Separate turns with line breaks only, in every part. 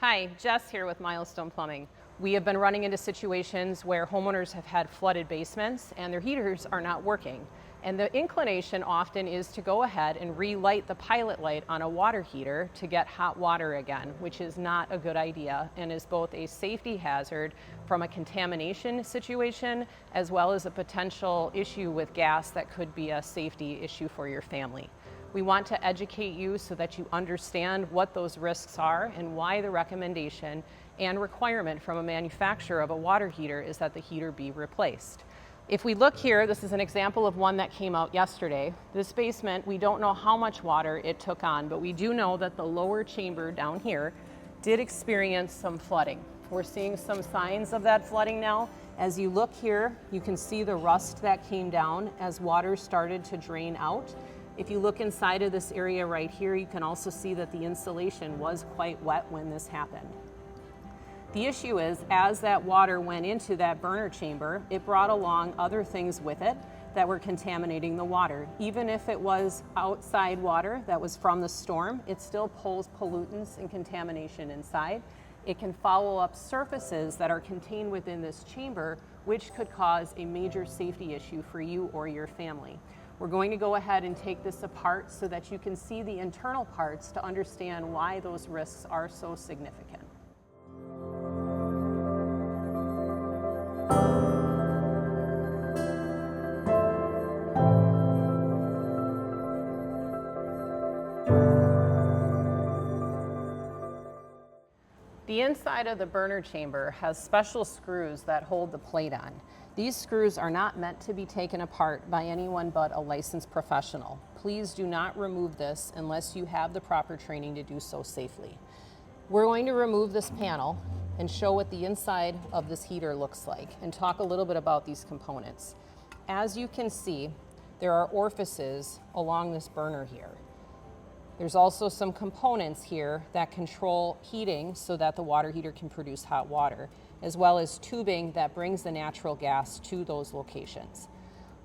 Hi, Jess here with Milestone Plumbing. We have been running into situations where homeowners have had flooded basements and their heaters are not working. And the inclination often is to go ahead and relight the pilot light on a water heater to get hot water again, which is not a good idea and is both a safety hazard from a contamination situation as well as a potential issue with gas that could be a safety issue for your family. We want to educate you so that you understand what those risks are and why the recommendation and requirement from a manufacturer of a water heater is that the heater be replaced. If we look here, this is an example of one that came out yesterday. This basement, we don't know how much water it took on, but we do know that the lower chamber down here did experience some flooding. We're seeing some signs of that flooding now. As you look here, you can see the rust that came down as water started to drain out. If you look inside of this area right here, you can also see that the insulation was quite wet when this happened. The issue is, as that water went into that burner chamber, it brought along other things with it that were contaminating the water. Even if it was outside water that was from the storm, it still pulls pollutants and contamination inside. It can foul up surfaces that are contained within this chamber, which could cause a major safety issue for you or your family. We're going to go ahead and take this apart so that you can see the internal parts to understand why those risks are so significant. The inside of the burner chamber has special screws that hold the plate on. These screws are not meant to be taken apart by anyone but a licensed professional. Please do not remove this unless you have the proper training to do so safely. We're going to remove this panel and show what the inside of this heater looks like and talk a little bit about these components. As you can see, there are orifices along this burner here. There's also some components here that control heating so that the water heater can produce hot water, as well as tubing that brings the natural gas to those locations.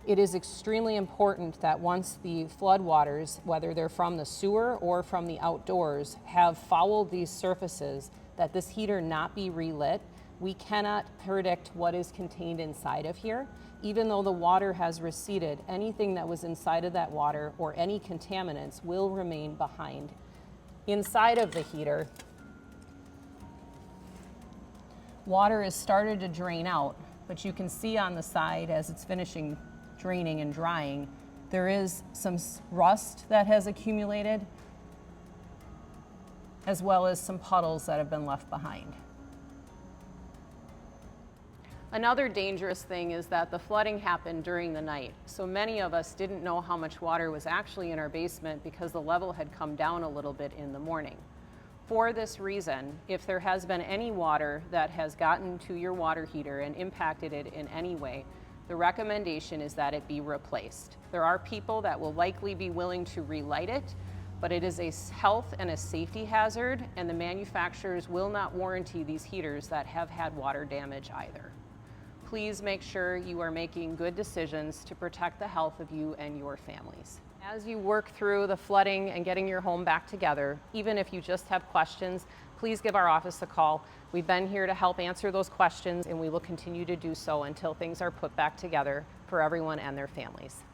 It is extremely important that once the floodwaters, whether they're from the sewer or from the outdoors, have fouled these surfaces, that this heater not be relit. We cannot predict what is contained inside of here. Even though the water has receded, anything that was inside of that water or any contaminants will remain behind. Inside of the heater, water has started to drain out, but you can see on the side as it's finishing draining and drying, there is some rust that has accumulated, as well as some puddles that have been left behind. Another dangerous thing is that the flooding happened during the night. So many of us didn't know how much water was actually in our basement because the level had come down a little bit in the morning. For this reason, if there has been any water that has gotten to your water heater and impacted it in any way, the recommendation is that it be replaced. There are people that will likely be willing to relight it, but it is a health and a safety hazard, and the manufacturers will not warranty these heaters that have had water damage either. Please make sure you are making good decisions to protect the health of you and your families. As you work through the flooding and getting your home back together, even if you just have questions, please give our office a call. We've been here to help answer those questions, and we will continue to do so until things are put back together for everyone and their families.